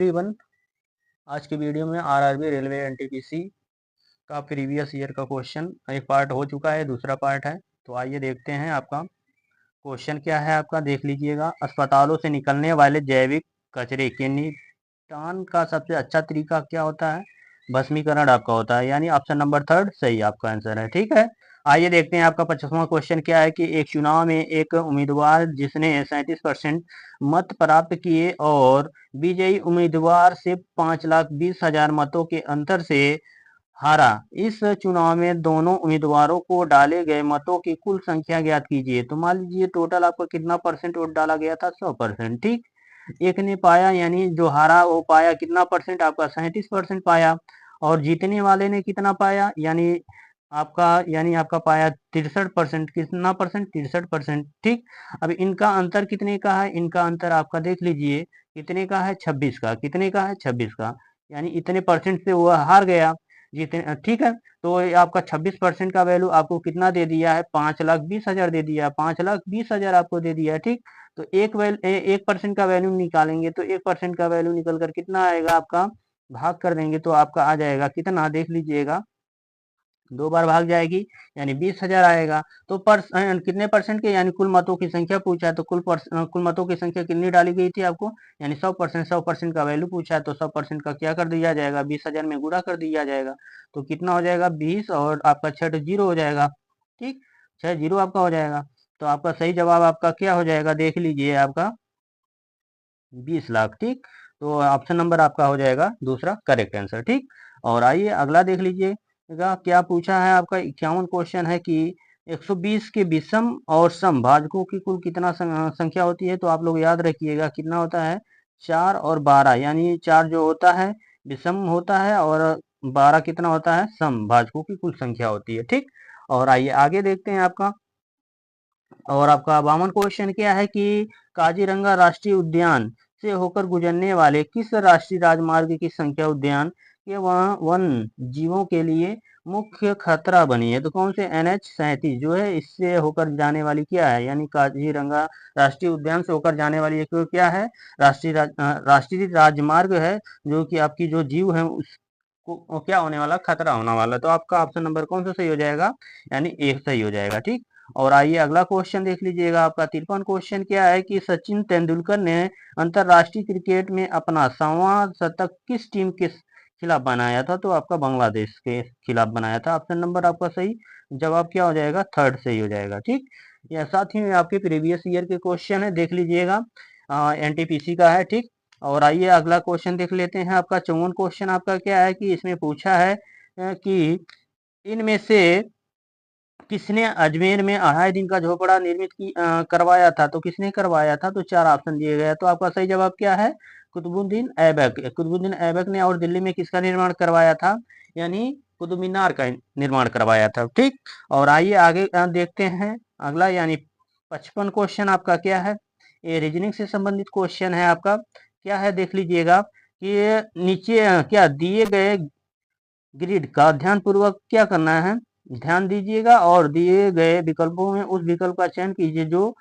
Everyone, आज की video में आरआरबी रेलवे एनटीपीसी का प्रीवियस ईयर का क्वेश्चन एक पार्ट हो चुका है, दूसरा पार्ट है। तो आइए देखते हैं आपका क्वेश्चन क्या है। आपका देख लीजिएगा, अस्पतालों से निकलने वाले जैविक कचरे के निपटान का सबसे अच्छा तरीका क्या होता है? भस्मीकरण आपका होता है, यानी ऑप्शन नंबर थर्ड सही आपका आंसर है। ठीक है, आइए देखते हैं आपका 50वां क्वेश्चन क्या है कि एक चुनाव में एक उम्मीदवार जिसने 37% मत प्राप्त किए और विजयी उम्मीदवार से 5,20,000 मतों के अंतर से हारा। इस चुनाव में दोनों उम्मीदवारों को डाले गए मतों की कुल संख्या ज्ञात कीजिए। तो मान लीजिए टोटल आपका कितना परसेंट वोट डाला गया था? 100%। ठीक, एक ने पाया यानी जो हारा वो पाया कितना परसेंट? आपका 37% पाया। और जीतने वाले ने कितना पाया? यानी आपका पाया 63%। कितना परसेंट? 63%। ठीक, अब इनका अंतर कितने का है? इनका अंतर आपका देख लीजिए कितने का है? 26 का। कितने का है? 26 का। यानी इतने परसेंट से वो हार गया। जितने ठीक है, तो ये आपका 26% का वैल्यू आपको कितना दे दिया है? 5,20,000 दे दिया है। 5,20,000 आपको दे दिया है। ठीक, तो 1% का वैल्यू निकालेंगे तो 1% का वैल्यू निकल कर कितना आएगा? आपका भाग कर देंगे तो आपका आ जाएगा कितना? देख लीजिएगा, 2 बार भाग जाएगी यानी 20,000 आएगा। तो कितने परसेंट के, यानी कुल मतों की संख्या पूछा है तो कुल मतों की संख्या कितनी डाली गई थी आपको? यानी 100%। 100% का वैल्यू पूछा है तो 100% का क्या कर दिया जाएगा? 20,000 में गुणा कर दिया जाएगा। तो कितना हो जाएगा? 20 और आपका 6 जीरो हो जाएगा। ठीक, 6 जीरो आपका हो जाएगा। तो आपका सही जवाब आपका क्या हो जाएगा? देख लीजिए आपका 20 लाख। ठीक, तो ऑप्शन नंबर आपका हो जाएगा दूसरा करेक्ट आंसर। ठीक, और आइए अगला देख लीजिएगा क्या पूछा है। आपका 51 क्वेश्चन है कि 120 के विषम और सम भाजकों की कुल कितना संख्या होती है? तो आप लोग याद रखिएगा कितना होता है? 4 और 12, यानी 4 जो होता है विषम होता है और 12 कितना होता है? सम भाजकों की कुल संख्या होती है। ठीक, और आइए आगे देखते हैं आपका। और आपका 52 क्वेश्चन क्या है कि काजीरंगा राष्ट्रीय उद्यान से होकर गुजरने वाले किस राष्ट्रीय राजमार्ग की संख्या उद्यान के वन जीवों के लिए मुख्य खतरा बनी है? तो कौन से NH-37 जो है इससे होकर जाने वाली क्या है? यानी काजीरंगा राष्ट्रीय उद्यान से होकर जाने वाली एक क्या है? राष्ट्रीय राजमार्ग है, जो कि आपकी जो जीव है उसको क्या होने वाला? खतरा होने वाला। तो आपका ऑप्शन नंबर कौन सा सही हो जाएगा? यानी एक सही हो जाएगा। ठीक, और आइए अगला क्वेश्चन देख लीजिएगा। आपका 53 क्वेश्चन क्या है कि सचिन तेंदुलकर ने अंतरराष्ट्रीय क्रिकेट में अपना 100वां शतक किस टीम के खिलाफ बनाया था? तो आपका बांग्लादेश के खिलाफ बनाया था। ऑप्शन नंबर आपका सही जवाब क्या हो जाएगा? थर्ड सही हो जाएगा। ठीक, या साथ ही में आपके प्रीवियस ईयर के क्वेश्चन है, देख लीजिएगा, NTPC का है। ठीक, और आइए अगला क्वेश्चन देख लेते हैं। आपका 54 क्वेश्चन आपका क्या है कि इसमें पूछा है कि इनमें से किसने अजमेर में 2.5 दिन का झोपड़ा करवाया था? तो किसने करवाया था? तो 4 ऑप्शन दिए गए। तो आपका सही जवाब क्या है? कुतुबुद्दीन ऐबक। कुतुबुद्दीन ऐबक ने। और दिल्ली में किसका निर्माण करवाया था? यानी कुतुब मीनार का निर्माण करवाया था। ठीक, और आइए आगे देखते हैं अगला, यानी 55 क्वेश्चन आपका क्या है? ये रीजनिंग से संबंधित क्वेश्चन है आपका। क्या है देख लीजिएगा कि नीचे क्या दिए गए ग्रिड का ध्यान पूर्वक क्या करना है? ध्यान दीजिएगा और दिए गए विकल्पों में उस विकल्प का चयन कीजिए जो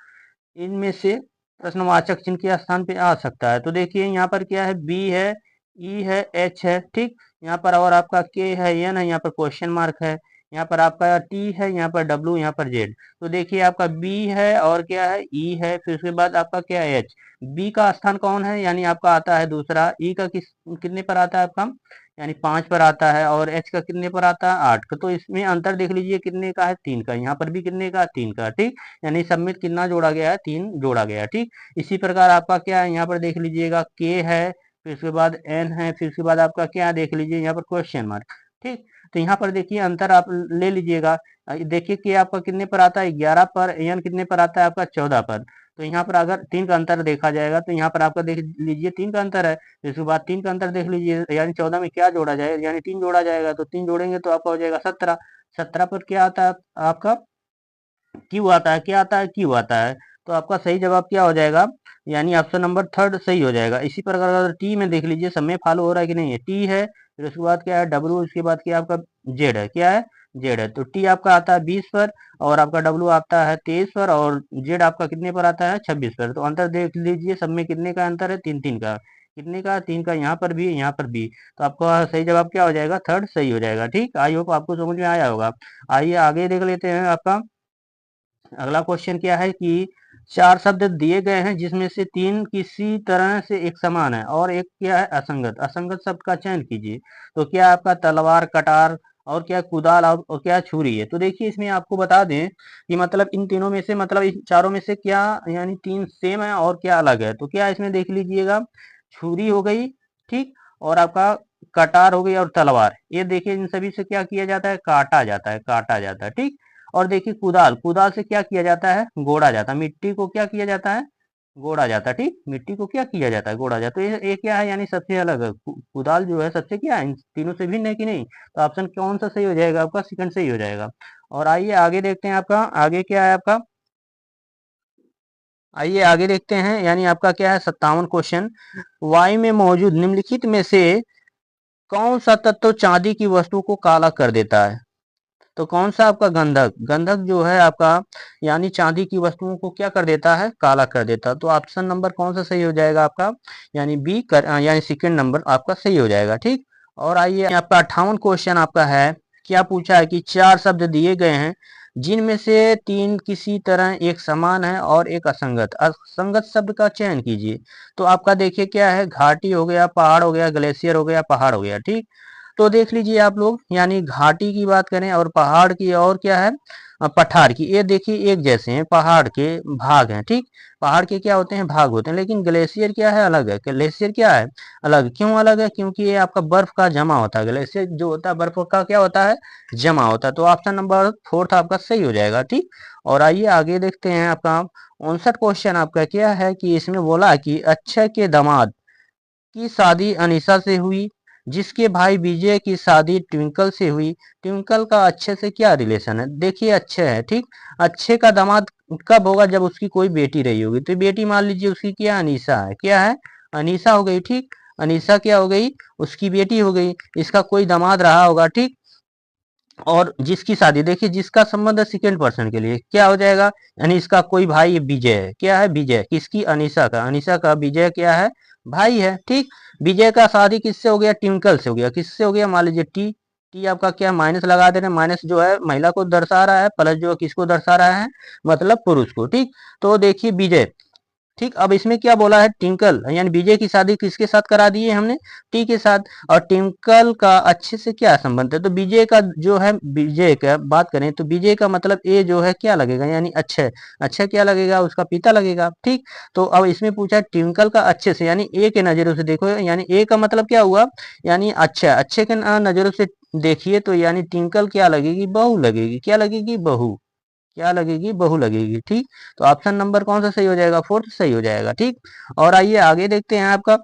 इनमें से प्रश्नवाचक चिन्ह के स्थान पे आ सकता है। तो देखिए यहाँ पर क्या है? बी है, ई है, एच है। ठीक, यहाँ पर और आपका के है, एन है, यहाँ पर क्वेश्चन मार्क है, यहाँ पर आपका टी है, यहाँ पर डब्ल्यू, यहाँ पर जेड। तो देखिए आपका बी है और क्या है? ई है, फिर उसके बाद आपका क्या है? एच। बी का स्थान कौन है? यानी आपका आता है दूसरा। ई का कितने पर आता है आपका? यानी 5 पर आता है। और एच का कितने पर आता है? 8 का। तो इसमें अंतर देख लीजिए कितने का है? 3 का। यहाँ पर भी कितने का? 3 का। ठीक, यानी सब में कितना जोड़ा गया है? 3 जोड़ा गया है। ठीक, इसी प्रकार आपका क्या है? यहाँ पर देख लीजिएगा के है, फिर उसके बाद एन है, फिर उसके बाद आपका क्या देख लीजिए यहाँ पर क्वेश्चन मार्क। ठीक, तो यहाँ पर देखिए अंतर आप ले लीजिएगा। देखिए कि आपका कितने पर आता है? 11 पर। एन कितने पर आता है आपका? 14 पर। तो यहाँ पर अगर 3 का अंतर देखा जाएगा तो यहाँ पर आपका देख लीजिए 3 का अंतर है। इसके बाद 3 का अंतर देख लीजिए, यानी 14 में क्या जोड़ा जाएगा? यानी 3 जोड़ा जाएगा। तो 3 जोड़ेंगे तो आपका हो जाएगा 17। 17 पर क्या आता है आपका? क्यू आता है। क्या आता है? क्यू आता है। तो आपका सही जवाब क्या हो जाएगा? यानी ऑप्शन नंबर थर्ड सही हो जाएगा। इसी प्रकार अगर टी में देख लीजिए सब में फॉलो हो रहा है कि नहीं है? टी है, फिर उसके बाद क्या है? डब्ल्यू, उसके बाद क्या आपका? जेड है। क्या है? जेड है। तो टी आपका आता है 20 पर और आपका डब्ल्यू आता है 23 पर और जेड आपका कितने पर आता है? 26 पर। तो अंतर देख लीजिए सब में कितने का अंतर है? 3-3 का। कितने का, 3 का, यहाँ पर भी, यहाँ पर भी। तो आपका सही जवाब क्या हो जाएगा, थर्ड सही हो जाएगा। ठीक, आई होप आपको समझ में आया होगा। आइए आगे देख लेते हैं। आपका अगला क्वेश्चन क्या है कि 4 शब्द दिए गए हैं जिसमें से 3 किसी तरह से एक समान है और एक क्या है असंगत। असंगत शब्द का चयन कीजिए। तो क्या आपका तलवार, कटार, और क्या कुदाल, और क्या छुरी है। तो देखिए इसमें आपको बता दें कि मतलब इन तीनों में से, मतलब इन चारों में से क्या, यानी 3 सेम है और क्या अलग है। तो क्या इसमें देख लीजिएगा, छुरी हो गई, ठीक, और आपका कटार हो गई और तलवार। ये देखिए इन सभी से क्या किया जाता है, काटा जाता है, काटा जाता है। ठीक, और देखिए कुदाल, कुदाल से क्या किया जाता है, गोड़ा जाता है। मिट्टी को क्या किया जाता है, गोड़ा जाता है। ठीक, मिट्टी को क्या किया जाता है, गोड़ा जाता है। तो ये क्या है, यानी सबसे अलग है। कुदाल जो है सबसे क्या है, इन तीनों से भिन्न है कि नहीं। तो ऑप्शन कौन सा सही हो जाएगा आपका, सेकंड सही हो जाएगा। और आइए आगे देखते हैं, आपका आगे क्या है आपका, आइए आगे देखते हैं। यानी आपका क्या है 57 क्वेश्चन, वायु में मौजूद निम्नलिखित में से कौन सा तत्व चांदी की वस्तु को काला कर देता है। तो कौन सा आपका गंधक, गंधक जो है आपका, यानी चांदी की वस्तुओं को क्या कर देता है, काला कर देता है। तो ऑप्शन नंबर कौन सा सही हो जाएगा आपका, यानी बी कर, यानी सेकंड नंबर आपका सही हो जाएगा। ठीक, और आइए आपका 58 क्वेश्चन आपका है, क्या पूछा है कि 4 शब्द दिए गए हैं जिनमें से 3 किसी तरह एक समान है और एक असंगत। असंगत शब्द का चयन कीजिए। तो आपका देखिए क्या है, घाटी हो गया, पहाड़ हो गया, ग्लेशियर हो गया, पहाड़ हो गया। ठीक, तो देख लीजिए आप लोग, यानी घाटी की बात करें और पहाड़ की, और क्या है पठार की, ये देखिए एक जैसे हैं, पहाड़ के भाग हैं। ठीक, पहाड़ के क्या होते हैं, भाग होते हैं, लेकिन ग्लेशियर क्या है, अलग है। ग्लेशियर क्या है, अलग। क्यों अलग है, क्योंकि ये आपका बर्फ का जमा होता है। ग्लेशियर जो होता है बर्फ का क्या होता है, जमा होता है। तो ऑप्शन नंबर 4 आपका सही हो जाएगा। ठीक, और आइए आगे देखते हैं। आपका 59 क्वेश्चन आपका क्या है कि इसमें बोला कि अक्षय के दामाद की शादी अनीशा से हुई, जिसके भाई विजय की शादी ट्विंकल से हुई। ट्विंकल का अक्षय से क्या रिलेशन है। देखिए अक्षय है, ठीक, अक्षय का दामाद कब होगा, जब उसकी कोई बेटी रही होगी। तो बेटी मान लीजिए उसकी क्या, अनीशा है, क्या है, अनीशा हो गई। ठीक, अनीशा क्या हो गई, उसकी बेटी हो गई। इसका कोई दामाद रहा होगा। ठीक, और जिसकी शादी, देखिए जिसका संबंध है सेकेंड पर्सन के लिए, क्या हो जाएगा, यानी इसका कोई भाई विजय है। क्या है, विजय, किसकी, अनीशा का, अनीशा का विजय क्या है, भाई है। ठीक, विजय का शादी किससे हो गया, ट्विंकल से हो गया। किससे हो गया, मान लीजिए टी, टी आपका क्या, माइनस लगा दे रहे हैं। माइनस जो है महिला को दर्शा रहा है, प्लस जो है किसको दर्शा रहा है, मतलब पुरुष को। ठीक, तो देखिए विजय, ठीक, अब इसमें क्या बोला है, ट्विंकल, यानी विजय की शादी किसके साथ करा दी है हमने, टी के साथ। और ट्विंकल का अच्छे से क्या संबंध है, तो विजय का जो है, विजय का बात करें तो विजय का मतलब ए जो है क्या लगेगा, यानी अक्षय, अक्षय क्या लगेगा, उसका पिता लगेगा। ठीक, तो अब इसमें पूछा ट्विंकल का अच्छे से, यानी ए के नजरों से देखो, यानी ए का मतलब क्या हुआ, यानी अच्छा, अच्छे के नजरों से देखिए तो यानी ट्विंकल क्या लगेगी, बहू लगेगी। क्या लगेगी, बहू, क्या लगेगी, बहू लगेगी। ठीक, तो ऑप्शन नंबर कौन सा सही हो जाएगा, 4 सही हो जाएगा। ठीक, और आइए आगे देखते हैं। आपका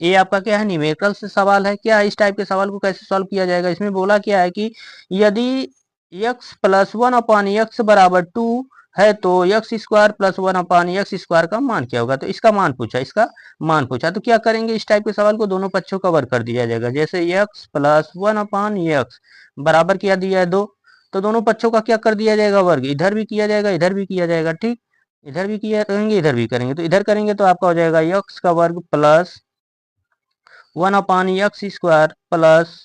ये आपका क्या है, न्यूमेरिकल से सवाल है। क्या इस टाइप के सवाल को कैसे सॉल्व किया जाएगा। इसमें बोला क्या है कि यदि x प्लस 1/x बराबर 2 है तो x square plus 1/x square का मान क्या होगा। तो इसका मान पूछा, इसका मान पूछा। तो क्या करेंगे, इस टाइप के सवाल को दोनों पक्षों कवर कर दिया जाएगा। जैसे x प्लस 1/x बराबर क्या दिया है 2, तो दोनों पक्षों का क्या कर दिया जाएगा, वर्ग। इधर भी किया जाएगा, इधर भी किया जाएगा। ठीक, इधर भी किया करेंगे, इधर भी करेंगे। तो इधर करेंगे तो आपका हो जाएगा x का वर्ग प्लस 1/x स्क्वायर प्लस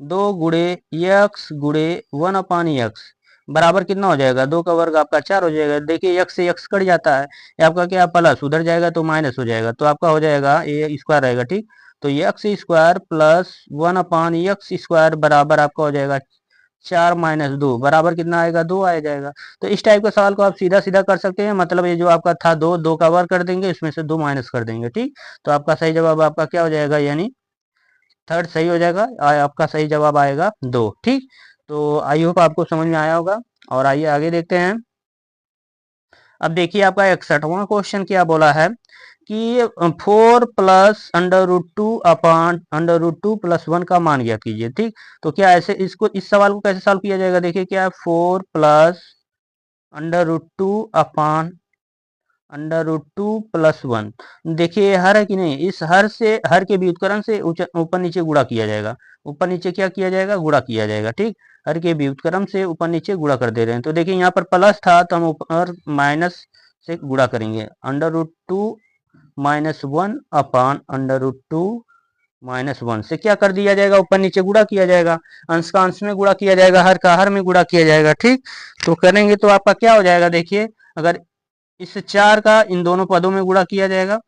2 गुणे x गुणे 1/x बराबर कितना हो जाएगा, 2 का वर्ग आपका 4 हो जाएगा। देखिए x से x कट जाता है, ये आपका क्या प्लस, उधर जाएगा तो माइनस हो जाएगा। तो आपका हो जाएगा ये स्क्वायर रहेगा। ठीक, तो x square plus 1/x square बराबर आपका हो जाएगा 4 माइनस 2 बराबर कितना आएगा, 2 आ जाएगा। तो इस टाइप का सवाल को आप सीधा सीधा कर सकते हैं। मतलब ये जो आपका था 2, 2 का वर्ग कर देंगे, इसमें से 2 माइनस कर देंगे। ठीक, तो आपका सही जवाब आपका क्या हो जाएगा, यानी थर्ड सही हो जाएगा। आपका सही जवाब आएगा 2। ठीक, तो आई होप आपको समझ में आया होगा। और आइए आगे देखते हैं। अब देखिए आपका 61वां क्वेश्चन क्या बोला है कि 4 plus under root 2 upon under root 2 plus 1 का मान ज्ञात कीजिए। ठीक, तो क्या ऐसे इसको, इस सवाल को कैसे सॉल्व किया जाएगा। देखिए क्या है, 4 plus under root 2 upon under root 2 plus 1। देखिए हर है कि नहीं, इस हर से, हर के व्युत्क्रम से ऊपर नीचे गुणा किया जाएगा। ऊपर नीचे क्या किया जाएगा, गुणा किया जाएगा। ठीक, हर के व्युत्क्रम से ऊपर नीचे गुणा कर दे रहे हैं। तो देखिए यहाँ पर प्लस था तो हम ऊपर माइनस से गुणा करेंगे। अंडर रूट 2 -1 अपान √2 -1 से क्या कर दिया जाएगा, ऊपर नीचे गुणा किया जाएगा, अंश का अंश में गुणा किया जाएगा, हर का हर में गुणा किया जाएगा। ठीक, तो करेंगे तो आपका क्या हो जाएगा, देखिए अगर इस 4 का इन दोनों पदों में गुणा किया जाएगा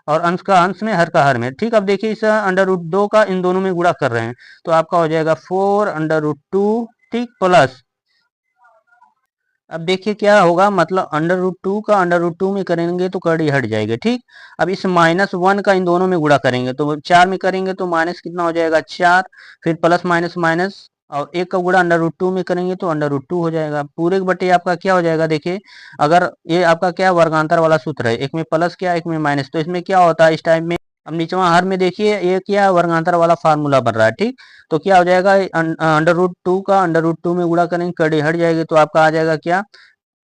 और अंश का अंश में हर का हर में। ठीक, अब देखिए इस √2 का इन दोनों में गुणा कर रहे हैं तो आपका हो जाएगा 4 √2। ठीक, प्लस अब देखिए क्या होगा, मतलब √2 का √2 में करेंगे तो कड़ी हट जाएगी। ठीक, अब इस -1 का इन दोनों में गुणा करेंगे तो 4 में करेंगे तो माइनस कितना हो जाएगा 4, फिर प्लस माइनस माइनस और एक का गुणा √2 में करेंगे तो √2 हो जाएगा। पूरे के बटे आपका क्या हो जाएगा, देखिए अगर ये आपका क्या वर्गांतर वाला सूत्र है, एक में प्लस क्या एक में माइनस, तो इसमें क्या होता है इस टाइप में, अब नीचवा हर में देखिए ये क्या वर्गांतर वाला फार्मूला बन रहा है। ठीक, तो क्या हो जाएगा, √2 का √2 में गुणा करेंगे कड़ी हट जाएगी तो आपका आ जाएगा क्या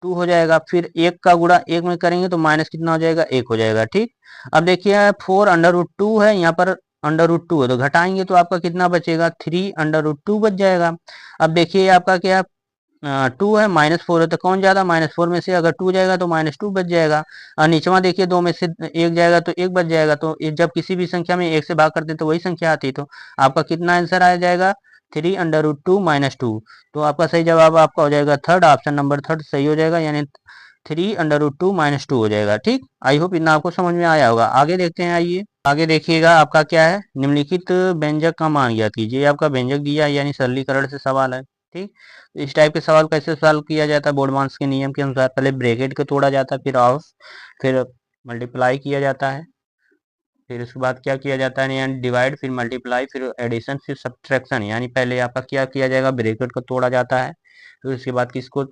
2 हो जाएगा, फिर एक का गुणा एक में करेंगे तो माइनस कितना हो जाएगा 1 हो जाएगा। ठीक, अब देखिए 4 √2 है, यहाँ पर √2 है तो घटाएंगे तो आपका कितना बचेगा 3 √2 बच जाएगा। अब देखिए आपका क्या 2 है, -4 है तो कौन ज्यादा, -4 में से अगर 2 जाएगा तो -2 बच जाएगा, और नीचवा देखिए 2 में से 1 जाएगा तो 1 बच जाएगा, तो जब किसी भी संख्या में 1 से भाग करते हैं तो वही संख्या आती है, तो आपका कितना आंसर आ जाएगा 3 √2 -2। तो आपका सही जवाब आपका हो जाएगा थर्ड, ऑप्शन नंबर थर्ड सही हो जाएगा, यानी 3 √2 -2 हो जाएगा। ठीक, आई होप इतना आपको समझ में आया होगा। आगे देखते हैं, आइए आगे देखिएगा आपका क्या है, निम्नलिखित व्यंजक का मान ज्ञात कीजिए। आपका व्यंजक दिया है यानी सरलीकरण से सवाल है। ठीक, तो इस टाइप के सवाल कैसे सॉल्व किया जाता है, बोर्डमास के नियम के अनुसार पहले ब्रैकेट को तोड़ा जाता है, फिर ऑफ, फिर मल्टीप्लाई किया जाता है, फिर उसके बाद क्या किया जाता है यानी डिवाइड, फिर मल्टीप्लाई, फिर एडिशन, फिर सब्ट्रैक्शन। यानी पहले आपका क्या किया जाएगा, ब्रैकेट को तोड़ा जाता है, फिर उसके बाद किसको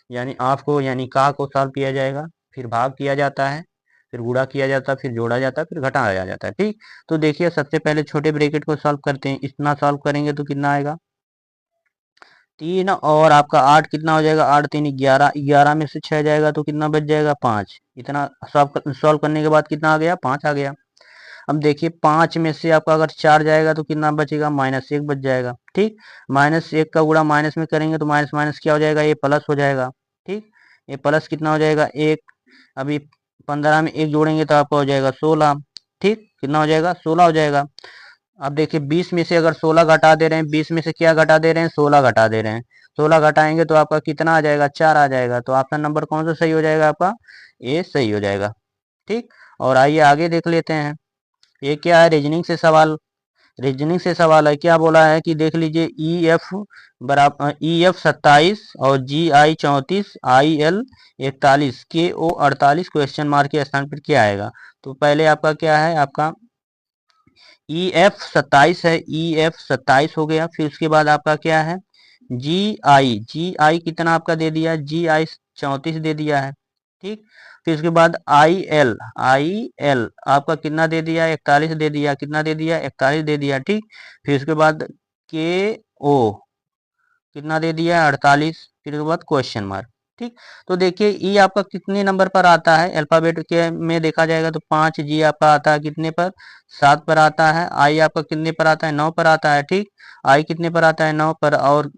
यानी ऑफ को यानी का को सॉल्व किया जाएगा, फिर भाग किया जाता है, फिर गुणा किया जाता है, फिर जोड़ा जाता है, फिर घटाया जाता है। ठीक, तो देखिए सबसे पहले छोटे ब्रैकेट को सॉल्व करते हैं, इतना सॉल्व करेंगे तो कितना आएगा 3 और आपका 8 कितना हो जाएगा 8 3 11, 11 में से 6 जाएगा तो कितना बच जाएगा 5। इतना सॉल्व करने के बाद कितना आ गया 5 आ गया। अब देखिए 5 में से आपका अगर 4 जाएगा तो कितना बचेगा -1 बच जाएगा। ठीक, -1 का गुणा माइनस में करेंगे तो माइनस माइनस क्या हो जाएगा, ये प्लस हो जाएगा। ठीक, ये प्लस कितना हो जाएगा 1, अभी 15 में 1 जोड़ेंगे तो आपका हो जाएगा 16। ठीक, कितना हो जाएगा 16 हो जाएगा। अब देखिए 20 में से अगर 16 घटा दे रहे हैं, 20 में से क्या घटा दे रहे हैं 16 घटा दे रहे हैं, 16 घटाएंगे तो आपका कितना आ जाएगा 4 आ जाएगा। तो ऑप्शन नंबर कौन सा सही हो जाएगा आपका, ए सही हो जाएगा। ठीक, और आइए आगे देख लेते हैं, ये क्या है रीजनिंग से सवाल, रीजनिंग से सवाल है। क्या बोला है कि देख लीजिए ई एफ 27 और GI 34 IL 41 KO 48 question mark के स्थान पर क्या आएगा। तो पहले आपका क्या है, आपका EF 27 है, EF 27 हो गया, फिर उसके बाद आपका क्या है GI कितना आपका दे दिया, GI 34 दे दिया है। ठीक, फिर उसके बाद IL आपका कितना दे दिया 41 दे दिया, कितना दे दिया 41 दे दिया। ठीक, फिर उसके बाद KO कितना दे दिया 48, फिर उसके बाद क्वेश्चन मार्क। ठीक, तो देखिए ई आपका कितने नंबर पर आता है, अल्फाबेट के में देखा जाएगा तो 5, जी आपका आता है कितने पर 7 पर आता है, आई आपका कितने पर आता है 9 पर आता है। ठीक, आई कितने पर आता है 9 पर, और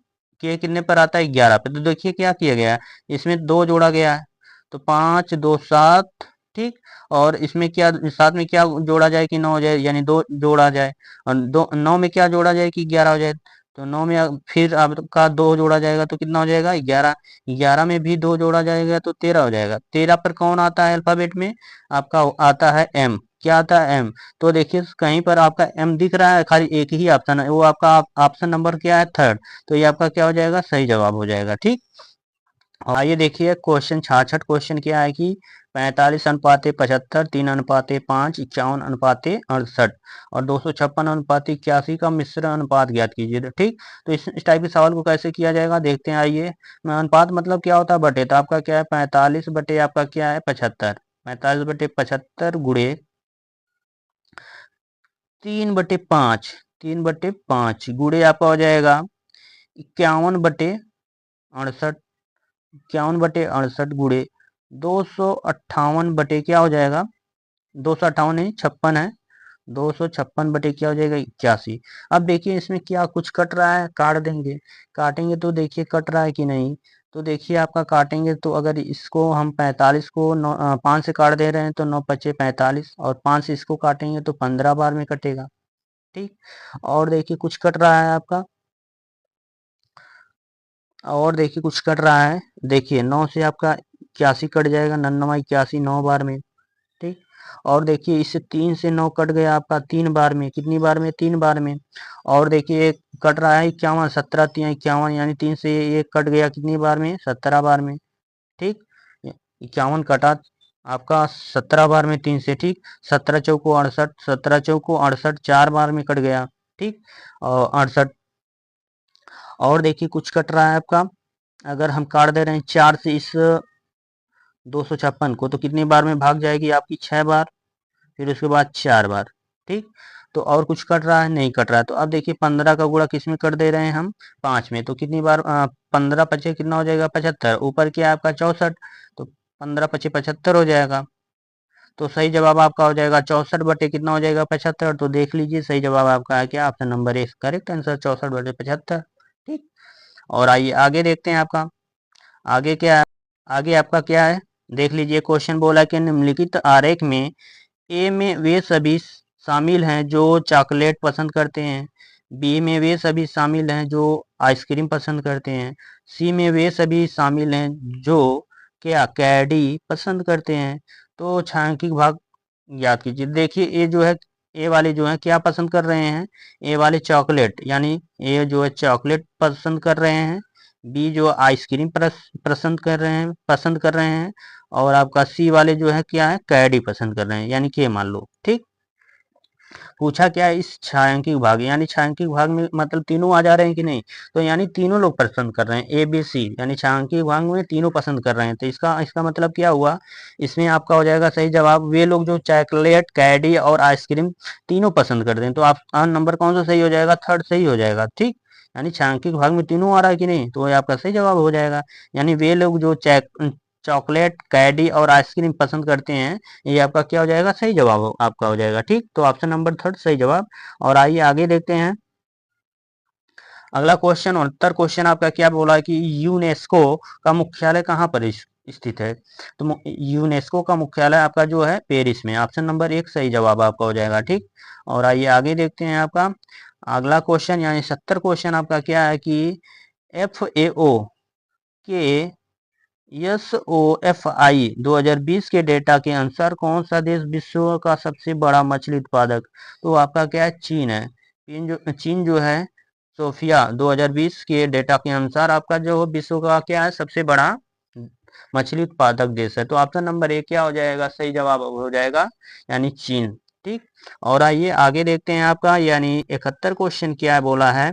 के कितने पर आता है 11 पर। तो देखिए क्या किया गया है, इसमें 2 जोड़ा गया है तो 5 2 7। ठीक, और इसमें क्या साथ में क्या जोड़ा जाए कि 9 हो जाए, यानी 2 जोड़ा जाए, और 2 9 में क्या जोड़ा जाए कि 11 हो जाए, तो 9 में फिर आपका 2 जोड़ा जाएगा तो कितना हो जाएगा 11, 11 में भी 2 जोड़ा जाएगा तो 13 हो जाएगा। 13 पर कौन आता है अल्फाबेट में, आपका आता है एम। क्या आता है एम, तो देखिए कहीं पर आपका एम दिख रहा है, खाली एक ही ऑप्शन है, वो आपका ऑप्शन नंबर क्या है थर्ड, तो ये आपका क्या हो जाएगा सही जवाब हो जाएगा। ठीक, और आइए देखिए क्वेश्चन 66 क्वेश्चन क्या है कि 45 × 75 3 × 5 51 × 68 और 256 × 81 का मिश्र अनुपात ज्ञात कीजिए। तो ठीक, तो इस टाइप के सवाल को कैसे किया जाएगा देखते हैं, आइए। अनुपात मतलब क्या होता है बटे, तो आपका क्या है 45 बटे आपका क्या है 75, 45 बटे 75 गुणे 3/5, 3/5 गुणे आपका हो जाएगा 51/68, 51/68 गुणे 258 बटे क्या हो जाएगा 258 नहीं 56 है, 256 बटे क्या हो जाएगा 81। अब देखिए इसमें क्या कुछ कट रहा है, काट देंगे। काटेंगे तो देखिए कट रहा है कि नहीं। तो देखिए आपका काटेंगे तो अगर इसको हम 45 को 5 से काट दे रहे हैं तो 9 पचे 45, और 5 से इसको काटेंगे तो 15 बार में कटेगा। ठीक। और देखिए कुछ कट रहा है आपका, और देखिए कुछ कट रहा है। देखिए 9 से आपका 81 कट जाएगा, 9 81 9 बार में। ठीक। और देखिए इससे 3 से 9 कट गया आपका 3 बार में, कितनी बार में 3 बार में। और देखिए एक कट रहा है 51, 17 3 51, यानी 3 से एक कट गया कितनी बार में 17 बार में। ठीक। 51 कटा आपका 17 बार में 3 से। ठीक। 17 चौको 68, 17 चौको 68 4 बार में कट गया। ठीक। और 68। और देखिए कुछ कट रहा है आपका, अगर हम काट दे रहे हैं 4 से इस 256 को तो कितनी बार में भाग जाएगी आपकी 6 बार, फिर उसके बाद 4 बार। ठीक। तो और कुछ कट रहा है, नहीं कट रहा है। तो अब देखिए 15 का गुणा किस में कर दे रहे हैं हम 5 में, तो कितनी बार 15 पचे कितना हो जाएगा 75, ऊपर क्या है आपका 64, तो 15 पचे 75 हो जाएगा। तो सही जवाब आपका हो जाएगा 64 बटे कितना हो जाएगा 75। तो देख लीजिए सही जवाब आपका है क्या, option number A correct answer 64 बटे 75। ठीक। और आइए आगे देखते हैं आपका आगे क्या है। आगे आपका क्या है, देख लीजिए क्वेश्चन बोला कि निम्नलिखित आरेख में ए में वे सभी शामिल हैं जो चॉकलेट पसंद करते हैं, बी में वे सभी शामिल हैं जो आइसक्रीम पसंद करते हैं, सी में वे सभी शामिल हैं जो क्या कैडी पसंद करते हैं। तो छायांकित भाग याद कीजिए। देखिए ये जो है, ए वाले जो है क्या पसंद कर रहे हैं, ए वाले चॉकलेट, यानी ए जो है चॉकलेट पसंद कर रहे हैं, बी जो आइसक्रीम पसंद कर रहे हैं, और आपका सी वाले जो है क्या है कैडी पसंद कर रहे हैं, यानी कि मान लो। ठीक। पूछा क्या है इस छायांकित भाग, यानी छायांकित भाग में मतलब तीनों आ जा रहे हैं कि नहीं, तो यानी तीनों लोग पसंद कर रहे हैं ए बी सी, यानी छायांकित भाग में तीनों पसंद कर रहे हैं। तो इसका इसका मतलब क्या हुआ, इसमें आपका हो जाएगा सही जवाब वे लोग जो चॉकलेट कैडी और आइसक्रीम तीनों पसंद करते हैं। तो आप नंबर कौन सा सही हो जाएगा, थर्ड सही हो जाएगा। ठीक। यानी छायांकित भाग में तीनों आ रहा है कि नहीं, तो ये आपका सही जवाब हो जाएगा। यानी वे लोग जो चॉकलेट कैडी और आइसक्रीम पसंद करते हैं, ये आपका क्या हो जाएगा सही जवाब आपका हो जाएगा। ठीक। तो ऑप्शन नंबर थर्ड सही जवाब। और आइए आगे देखते हैं अगला क्वेश्चन। उत्तर क्वेश्चन आपका क्या बोला है कि यूनेस्को का मुख्यालय कहाँ पर स्थित है। तो यूनेस्को का मुख्यालय आपका जो है पेरिस में, ऑप्शन नंबर एक सही जवाब आपका हो जाएगा। ठीक। और आइए आगे देखते हैं आपका अगला क्वेश्चन, यानी 70 क्वेश्चन आपका क्या है कि FAO के SOFI 2020 के डेटा के अनुसार कौन सा देश विश्व का सबसे बड़ा मछली उत्पादक। तो आपका क्या है चीन है। चीन जो है सोफिया 2020 के डेटा के अनुसार आपका जो विश्व का क्या है सबसे बड़ा मछली उत्पादक देश है। तो ऑप्शन नंबर ए क्या हो जाएगा सही जवाब हो जाएगा, यानी चीन। ठीक। और आइए आगे देखते हैं आपका, यानी 71 क्वेश्चन क्या बोला है,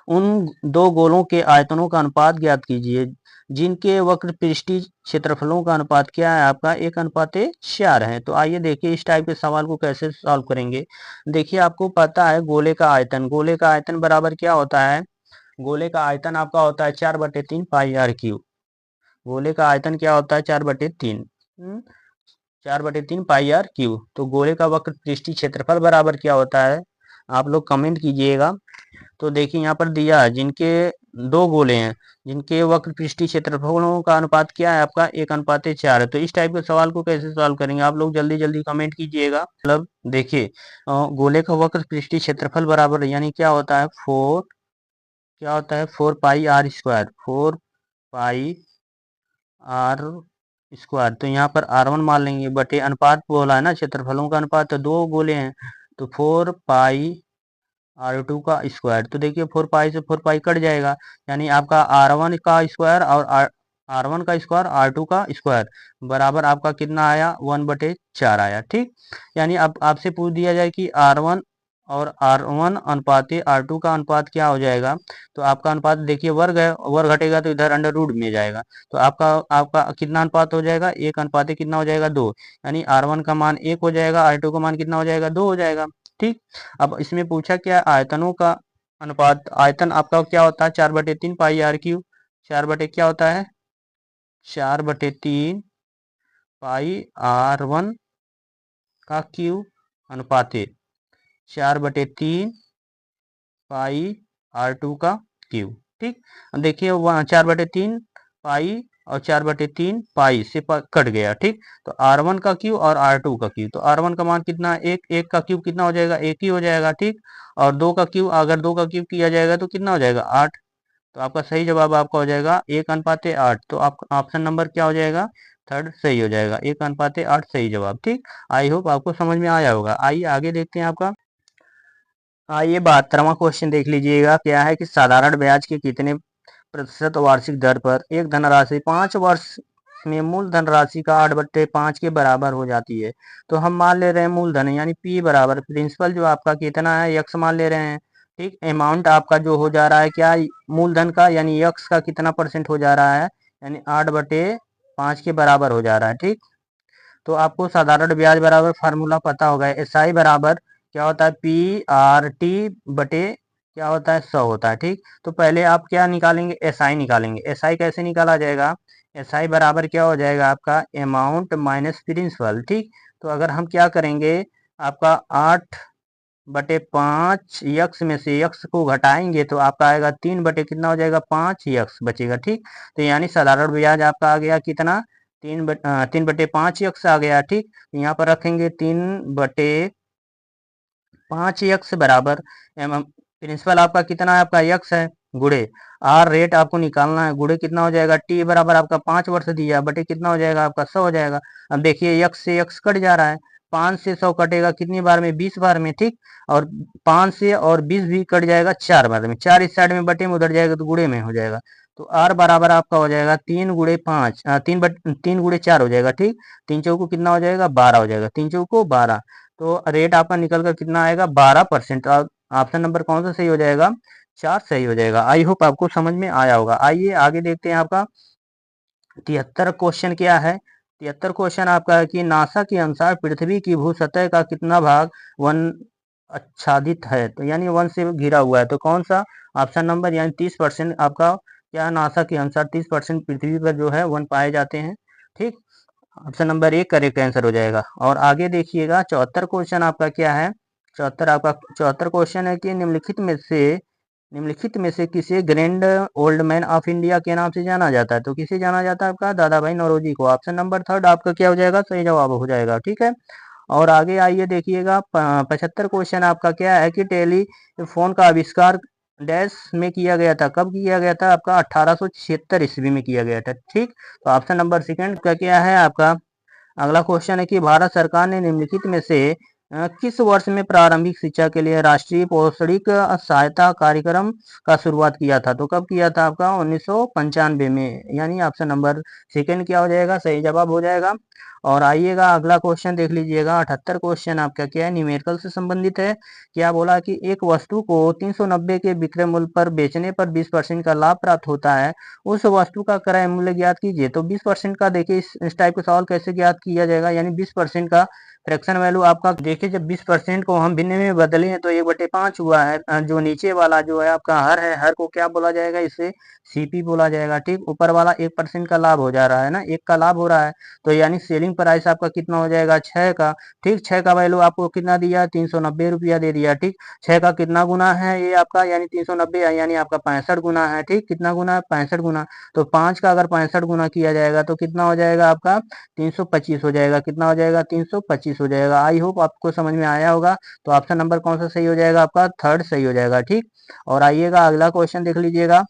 उन दो गोलों के आयतनों का अनुपात ज्ञात कीजिए जिनके वक्र पृष्ठीय क्षेत्रफलों का अनुपात क्या है आपका 1:4 है। तो आइए देखिए इस टाइप के सवाल को कैसे सॉल्व करेंगे। देखिए आपको पता है गोले का आयतन बराबर क्या होता है, गोले का आयतन आपका होता है 4/3 पाई आर क्यूब। गोले का आयतन क्या होता है 4/3, 4/3 पाई आर क्यूब। तो गोले का वक्र पृष्ठीय क्षेत्रफल बराबर क्या होता है, आप लोग कमेंट कीजिएगा। तो देखिए यहाँ पर दिया है जिनके दो गोले हैं जिनके वक्र पृष्ठीय क्षेत्रफलों का अनुपात क्या है आपका 1:4 है। तो इस टाइप के सवाल को कैसे सॉल्व करेंगे, आप लोग जल्दी जल्दी कमेंट कीजिएगा। मतलब देखिए गोले का वक्र पृष्ठीय क्षेत्रफल बराबर यानी क्या होता है 4 pi r square, 4 pi r square. तो यहाँ पर R1 मान लेंगे, बटे अनुपात बोला है ना क्षेत्रफलों का अनुपात, तो दो गोले हैं तो 4 पाई R2 का स्क्वायर। तो देखिए 4 पाई से 4 पाई कट जाएगा, यानी आपका R1 का स्क्वायर और R1 का स्क्वायर R2 का स्क्वायर बराबर आपका कितना आया 1/4 आया। ठीक। यानी अब आपसे पूछ दिया जाए कि R1 और R1 अनुपात R2 का अनुपात क्या हो जाएगा, तो आपका अनुपात देखिए वर्ग है, वर्ग घटेगा तो इधर अंडर रूट में जाएगा। तो आपका आपका कितना अनुपात हो जाएगा 1:, कितना हो जाएगा 2, यानी R1 का मान 1 हो जाएगा, R2 का मान कितना हो जाएगा 2 हो जाएगा। ठीक। अब इसमें पूछा क्या आयतनों का अनुपात, आयतन आपका क्या होता है 4/3 पाई आर क्यूब, 4 बटे क्या होता है 4/3 पाई R1 का क्यूब, अनुपाते 4/3 पाई R2 का क्यूब। ठीक, अब देखिए वहाँ 4/3 पाई और 4/3 पाई से कट गया। ठीक, तो R1 का क्यूब और R2 का क्यूब, तो R1 का मान कितना, एक का क्यूब कितना हो जाएगा, एक ही हो जाएगा। ठीक, और 2 का क्यूब, अगर 2 का क्यूब किया जाएगा तो कितना हो जाएगा, 8। तो आपका सही जवाब आपका हो जाएगा 1:8। तो आप ऑप्शन नंबर क्या हो जाएगा, थर्ड सही हो जाएगा, 1:8 सही जवाब। ठीक, आई होप आपको समझ में आया होगा। आइए आगे देखते हैं आपका। आइए 72वां क्वेश्चन देख लीजिएगा, क्या है कि साधारण ब्याज के कितने प्रतिशत वार्षिक दर पर एक धनराशि 5 वर्ष में मूल धनराशि का 8/5 के बराबर हो जाती है। तो हम मान ले रहे हैं मूलधन यानी P बराबर प्रिंसिपल जो आपका कितना है, यक्स मान ले रहे हैं। ठीक, अमाउंट आपका जो हो जा रहा है क्या, मूलधन का यानी यक्स का कितना परसेंट हो जा रहा है, यानी 8/5 के बराबर हो जा रहा है। ठीक, तो आपको साधारण ब्याज बराबर फार्मूला पता होगा, SI बराबर क्या होता है, PRT बटे क्या होता है, 100 होता है। ठीक, तो पहले आप क्या निकालेंगे, SI निकालेंगे। SI कैसे निकाला जाएगा, SI बराबर क्या हो जाएगा आपका, अमाउंट माइनस प्रिंसिपल। ठीक, तो अगर हम क्या करेंगे, आपका 8/5 यक्स में से यक्स को घटाएंगे तो आपका आएगा 3 कितना हो जाएगा, 5 यक्स बचेगा। ठीक, तो यानी साधारण ब्याज आपका आ गया कितना, 3/5 यक्स आ गया। ठीक, यहाँ पर रखेंगे 3/5 यक्स बराबर प्रिंसिपल आपका कितना है, आपका यक्स है, गुड़े आर रेट आपको निकालना है, गुड़े कितना हो जाएगा, टी बराबर आपका 5 वर्ष दिया बटे कितना हो जाएगा आपका 100 हो जाएगा। अब देखिए यक्स से यक्स कट जा रहा है, 5 से 100 कटेगा कितनी बार में, 20 बार में। ठीक, और 5 से और 20 भी कट जाएगा 4 बार में, 4 इस साइड में बटे में उधर जाएगा तो गुड़े में हो जाएगा। तो आर बराबर आपका हो जाएगा 3 × 5 3 × 4 हो जाएगा। ठीक, 3 चौको कितना हो जाएगा, 12 हो जाएगा, 3 चौको 12। तो रेट आपका निकल कर कितना आएगा, 12%। ऑप्शन नंबर कौन सा सही हो जाएगा, 4 सही हो जाएगा। आई होप आपको समझ में आया होगा। आइए आगे देखते हैं आपका 73 क्वेश्चन क्या है। 73 क्वेश्चन आपका है कि नासा के अनुसार पृथ्वी की भू सतह का कितना भाग वन आच्छादित है, तो यानी वन से घिरा हुआ है, तो कौन सा, ऑप्शन नंबर यानी 30% आपका क्या, नासा के अनुसार 30% पृथ्वी पर जो है वन पाए जाते हैं। ठीक, ऑप्शन नंबर 1 करेक्ट आंसर हो जाएगा। और आगे देखिएगा 74 क्वेश्चन आपका क्या है। 74 क्वेश्चन है कि निम्नलिखित में से किसे grand old man of India के नाम से जाना जाता है, तो किसे जाना जाता है आपका, दादा भाई नौरोजी को। ऑप्शन नंबर थर्ड आपका क्या हो जाएगा, सही जवाब हो जाएगा। ठीक है, और आगे आइए देखिएगा 75 क्वेश्चन आपका क्या है कि टेलीफोन का आविष्कार डैश में किया गया था, कब किया गया था आपका, 1876 ईस्वी में किया गया था। ठीक, तो ऑप्शन नंबर सेकंड का क्या है आपका। अगला क्वेश्चन है कि भारत सरकार ने निम्नलिखित में से किस वर्ष में प्रारंभिक शिक्षा के लिए राष्ट्रीय पौषणिक सहायता कार्यक्रम का शुरुआत किया था, तो कब किया था आपका, 1995 में, यानी ऑप्शन नंबर सेकंड क्या हो जाएगा, सही जवाब हो जाएगा। और आइएगा अगला क्वेश्चन देख लीजिएगा 78 क्वेश्चन आपका क्या है, न्यूमेरिकल से संबंधित है। क्या बोला कि एक वस्तु को 390 के विक्रय मूल्य पर बेचने पर 20% का लाभ प्राप्त होता है, उस वस्तु का क्रय मूल्य ज्ञात कीजिए। तो 20% का देखिए इस टाइप का सवाल कैसे ज्ञात किया जाएगा, यानी 20% का फ्रैक्शन वैल्यू आपका देखिए, जब 20% को हम भिन्न में बदले हैं तो 1/5 हुआ है। जो नीचे वाला जो है आपका हर है, हर को क्या बोला जाएगा, इसे सीपी बोला जाएगा। ठीक, ऊपर वाला 1% का लाभ हो जा रहा है ना, 1 का लाभ हो रहा है, तो यानी सेलिंग प्राइस आपका कितना हो जाएगा, 6 का। ठीक, 6 का वैल्यू आपको कितना दिया, 390 रुपया दे दिया। ठीक, 6 का कितना गुना है ये आपका, यानी 390 यानी आपका 65 गुना है। ठीक, कितना गुना है, 65 गुना। तो 5 का अगर 65 गुना किया जाएगा तो कितना हो जाएगा आपका, 325 हो जाएगा। कितना हो जाएगा, 325 हो जाएगा। आई होप आपको समझ में आया होगा। तो ऑप्शन नंबर कौन सा सही हो जाएगा आपका, थर्ड सही हो जाएगा। ठीक, और आइएगा अगला क्वेश्चन देख लीजिएगा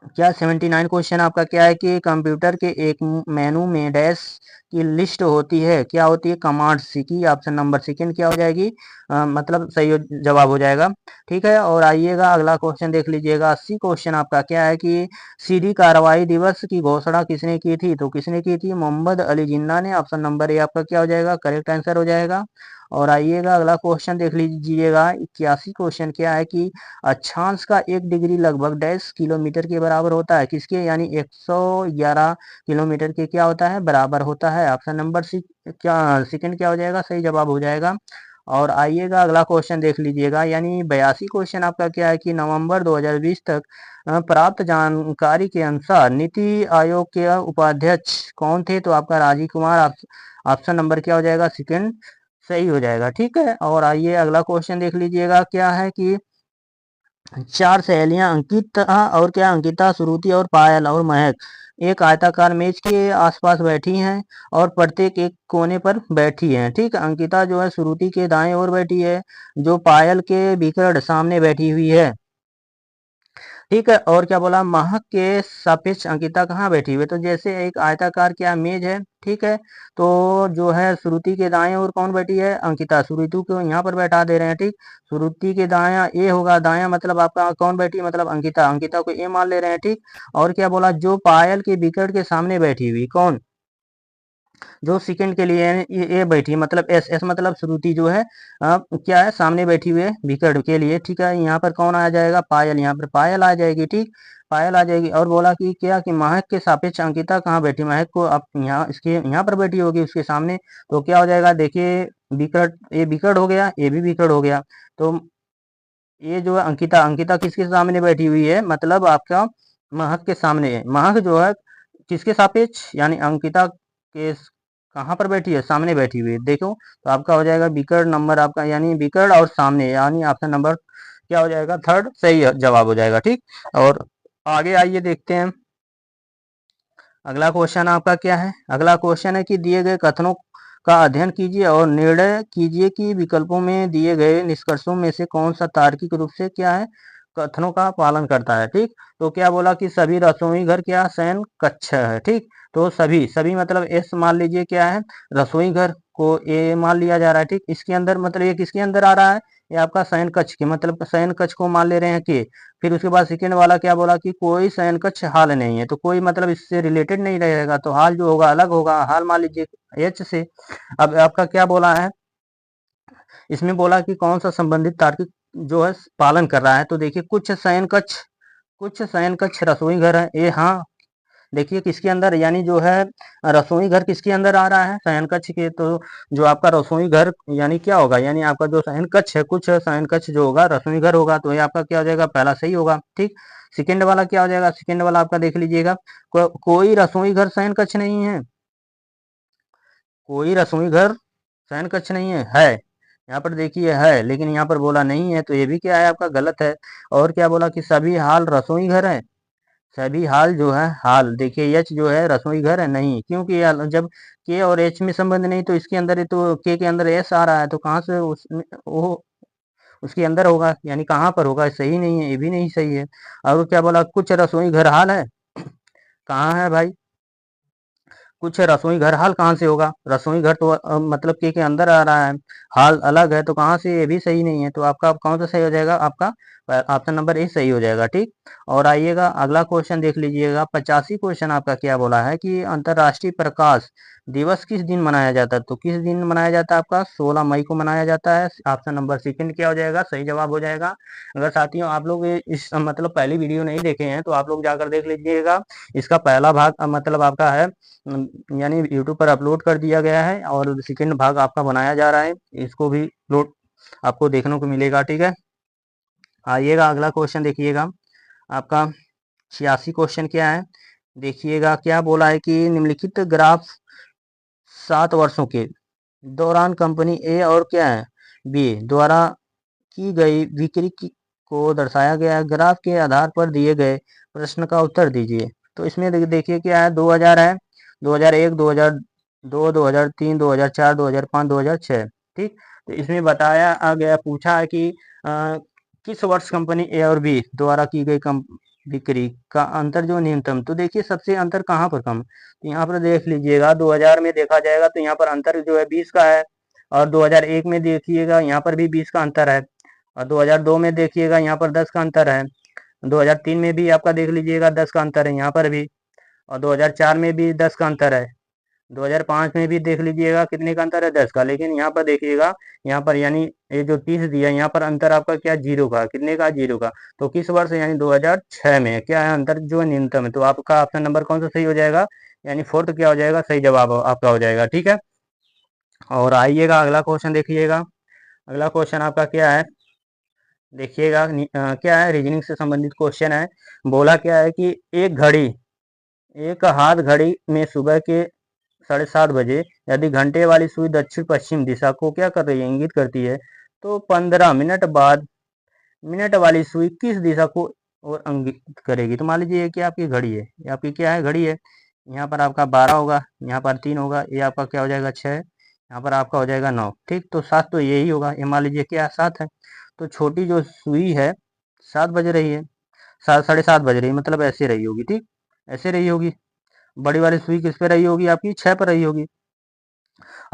क्या 79 क्वेश्चन आपका क्या है कि कंप्यूटर के एक मेनू में डैश की लिस्ट होती है, क्या होती है, कमांड्स की। ऑप्शन नंबर सेकंड क्या हो जाएगी, मतलब सही जवाब हो जाएगा। ठीक है, और आइएगा अगला क्वेश्चन देख लीजिएगा 80 क्वेश्चन आपका क्या है कि सीधी कार्रवाई दिवस की घोषणा किसने की थी, तो किसने की थी, मोहम्मद अली जिन्ना ने। ऑप्शन नंबर ए आपका क्या हो जाएगा, करेक्ट आंसर हो जाएगा। और आइएगा अगला क्वेश्चन देख लीजिएगा 81 क्वेश्चन क्या है कि अक्षांश का 1 डिग्री लगभग डैश किलोमीटर के बराबर होता है, किसके, यानी 111 किलोमीटर के क्या होता है, बराबर होता है। ऑप्शन नंबर सी क्या सेकंड क्या हो जाएगा, सही जवाब हो जाएगा। और आइएगा अगला क्वेश्चन देख लीजिएगा यानी 82 क्वेश्चन आपका क्या है कि नवंबर 2020 तक प्राप्त जानकारी के अनुसार नीति आयोग के उपाध्यक्ष कौन थे, तो आपका राजीव कुमार। ऑप्शन नंबर क्या हो जाएगा, सेकंड सही हो जाएगा। ठीक है, और आइए अगला क्वेश्चन देख लीजिएगा। क्या है कि चार सहेलियां अंकिता और क्या अंकिता, श्रुति और पायल और महक एक आयताकार मेज के आसपास बैठी हैं और प्रत्येक एक कोने पर बैठी हैं। ठीक है, अंकिता जो है श्रुति के दाएं ओर बैठी है, जो पायल के बिकट सामने बैठी हुई है। ठीक है, और क्या बोला, महक के सापेक्ष अंकिता कहाँ बैठी हुई है, तो जैसे एक आयताकार क्या मेज है। ठीक है, तो जो है श्रुति के दाएं ओर कौन बैठी है, अंकिता। श्रुति को यहाँ पर बैठा दे रहे हैं। ठीक, श्रुति के दाया ए होगा, दाया मतलब आपका कौन बैठी है, मतलब अंकिता, अंकिता को ए मान ले रहे हैं। ठीक, और क्या बोला, जो पायल के विकेट के सामने बैठी हुई कौन, जो सेकंड के लिए ये बैठी है, मतलब एस, एस मतलब श्रुति जो है क्या है, सामने बैठी हुई है विकेट के लिए। ठीक है, यहाँ पर कौन आ जाएगा, पायल, यहाँ पर पायल आ जाएगी। ठीक, पायल आ जाएगी। और बोला कि क्या कि महक के सापेक्ष अंकिता कहाँ बैठी, महक को अब यहाँ इसके यहाँ पर बैठी होगी उसके सामने, तो क्या हो जाएगा, देखिए विकेट, ये विकेट हो गया, ये भी विकेट हो गया। तो ये जो है अंकिता, अंकिता किसके सामने बैठी हुई है, मतलब आपका महक के सामने है। महक जो है किसके सापेक्ष, यानी अंकिता के कहाँ पर बैठी है, सामने बैठी हुई है। देखो तो आपका हो जाएगा विकर्ण नंबर आपका, यानी विकर्ण और सामने, यानी ऑप्शन नंबर क्या हो जाएगा, थर्ड सही जवाब हो जाएगा। ठीक, और आगे आइए देखते हैं अगला क्वेश्चन आपका क्या है। अगला क्वेश्चन है कि दिए गए कथनों का अध्ययन कीजिए और निर्णय कीजिए कि विकल्पों में दिए गए निष्कर्षों में से कौन सा तार्किक रूप से क्या है, कथनों का पालन करता है। ठीक, तो क्या बोला कि सभी रसोई घर क्या शयन कक्ष है। ठीक, तो सभी, सभी मतलब एस मान लीजिए क्या है, रसोई घर को ए मान लिया जा रहा है। ठीक, इसके अंदर मतलब ये किसके अंदर आ रहा है, ये आपका शयन कक्ष के, मतलब शयन कक्ष को मान ले रहे हैं कि। फिर उसके बाद सेकेंड वाला क्या बोला कि कोई शयन कक्ष हाल नहीं है, तो कोई मतलब इससे रिलेटेड नहीं रहेगा, तो हाल जो होगा अलग होगा, हाल मान लीजिए एच से। अब आपका क्या बोला है, इसमें बोला कि कौन सा संबंधित तार्किक जो है पालन कर रहा है, तो देखिए कुछ शयन कक्ष, कुछ शयन कक्ष रसोई घर है, ये हाँ। देखिए किसके अंदर, यानी जो है रसोई घर किसके अंदर आ रहा है, शयन कक्ष के। तो जो आपका रसोई घर यानी क्या होगा, यानी आपका जो शयन कक्ष है, कुछ शयन कक्ष जो होगा रसोई घर होगा, तो ये आपका क्या हो जाएगा, पहला सही होगा। ठीक, सेकंड वाला क्या हो जाएगा, सेकंड वाला आपका देख लीजिएगा, कोई रसोई घर शयन कक्ष नहीं है, कोई रसोई घर शयन कक्ष नहीं है यहाँ पर देखिए है, लेकिन यहाँ पर बोला नहीं है, तो ये भी क्या है आपका गलत है। और क्या बोला कि सभी हाल रसोई घर है, सभी हाल जो है, हाल देखिए एच जो है रसोई घर है नहीं, क्योंकि जब के और एच में संबंध नहीं, तो इसके अंदर तो के अंदर एस आ रहा है, तो कहाँ से वो उसके अंदर होगा, यानी कहाँ पर होगा, सही नहीं है, ये भी नहीं सही है। और क्या बोला, कुछ रसोई घर हाल है, कहाँ है भाई, कुछ रसोई घर हाल कहाँ से होगा, रसोई घर तो मतलब के अंदर आ रहा है, हाल अलग है, तो कहाँ से, ये भी सही नहीं है। तो आपका कौन सा सही हो जाएगा, आपका ऑप्शन नंबर ए सही हो जाएगा। ठीक, और आइएगा अगला क्वेश्चन देख लीजिएगा। 85 क्वेश्चन आपका क्या बोला है कि अंतर्राष्ट्रीय प्रकाश दिवस किस दिन मनाया जाता है, तो किस दिन मनाया जाता है, आपका 16 मई को मनाया जाता है। ऑप्शन नंबर सेकंड क्या हो जाएगा, सही जवाब हो जाएगा। अगर साथियों आप लोग इस मतलब पहली वीडियो नहीं देखे हैं, तो आप लोग जाकर देख लीजिएगा, इसका पहला भाग मतलब आपका है यानी यूट्यूब पर अपलोड कर दिया गया है, और सेकंड भाग आपका बनाया जा रहा है, इसको भी अपलोड आपको देखने को मिलेगा। ठीक है, आइएगा अगला क्वेश्चन देखिएगा आपका 86 क्वेश्चन क्या है, देखिएगा क्या बोला है कि निम्नलिखित ग्राफ 7 वर्षों के दौरान कंपनी ए और क्या है बी द्वारा की गई बिक्री को दर्शाया गया है। ग्राफ के आधार पर दिए गए प्रश्न का उत्तर दीजिए। तो इसमें देखिए क्या है, 2000 है, 2001, 2002, 2003, 2004, 2005, 2006। ठीक, तो इसमें बताया गया, पूछा है कि किस वर्ष कंपनी ए और बी द्वारा की गई बिक्री का अंतर जो न्यूनतम, तो देखिए सबसे अंतर कहाँ पर कम, तो यहाँ पर देख लीजिएगा 2000 में देखा जाएगा तो यहाँ पर अंतर जो है 20 का है, और 2001 में देखिएगा यहाँ पर भी 20 का अंतर है, और 2002 में देखिएगा यहाँ पर 10 का अंतर है, 2003 में भी आपका देख लीजिएगा 10 का अंतर है यहाँ पर भी, और 2004 में भी 10 का अंतर है, 2005 में भी देख लीजिएगा कितने का अंतर है, 10 का। लेकिन यहाँ पर देखिएगा, यहाँ पर यानी ये जो 30 दिया यहाँ पर अंतर आपका क्या, जीरो का, कितने का, जीरो का। तो किस वर्ष यानी 2006 में क्या है अंतर जो है न्यूनतम है, तो आपका ऑप्शन नंबर कौन सा सही हो जाएगा, यानी फोर्थ क्या हो जाएगा, सही जवाब आपका हो जाएगा। ठीक है, और आइएगा अगला क्वेश्चन देखिएगा। अगला क्वेश्चन आपका क्या है, देखिएगा क्या है, रीजनिंग से संबंधित क्वेश्चन है। बोला क्या है कि एक घड़ी, एक हाथ घड़ी में सुबह के 7:30 बजे यदि घंटे वाली सुई दक्षिण पश्चिम दिशा को क्या कर रही है, इंगित करती है, तो 15 मिनट बाद मिनट वाली सुई किस दिशा को और इंगित करेगी। तो मान लीजिए ये क्या आपकी घड़ी है, ये आपकी क्या है, घड़ी है। यहाँ पर आपका 12 होगा, यहाँ पर 3 होगा, ये आपका क्या हो जाएगा 6, यहाँ पर आपका हो जाएगा 9। ठीक, तो 7 तो यही होगा, ये मान लीजिए क्या 7 है। तो छोटी जो सुई है 7 बज रही है, 7:30 बज रही है, मतलब ऐसे रही होगी। ठीक, ऐसे रही होगी। बड़ी वाली सुई किस पे रही होगी, आपकी 6 पर रही होगी।